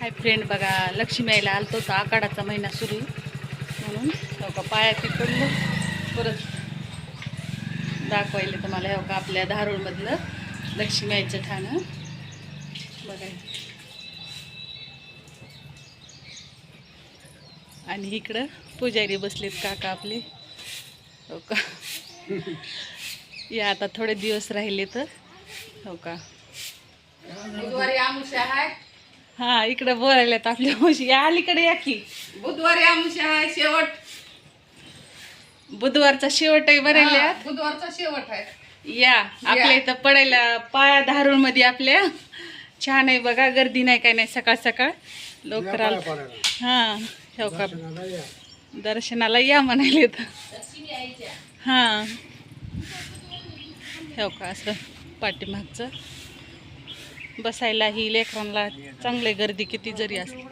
Hi friend, बघा लक्ष्मी यायला आलतो तर आखाडाचा महिना सुरू म्हणून हो का पायात पडलं. परत दाखवायला तर मला हो का आपल्या धारूरमधलं लक्ष्मी यायचं ठाणं बघा. आणि इकडं पुजारी बसलेत काका आपले हो का. या आता थोडे दिवस राहिले तर हो का. बुधवारी आमुष्या आहे. हा इकडे बोलायलात आपल्या मावशी. या अलीकडे या की. बुधवारी आमुष्या आहे, शेवट बुधवारचा शेवटही बरेल्या. बुधवारचा शेवट आहे. या आपल्या इथं पडायला पाया धारूर मध्ये आपल्या छान आहे बघा. गर्दी नाही काय नाही, सकाळ सकाळ लवकर आल. हा हो का दर्शनाला या म्हणाले तर हा हो का. असं पाठीमागचं बसायला ही लेकरांना चांगली गर्दी किती जरी असली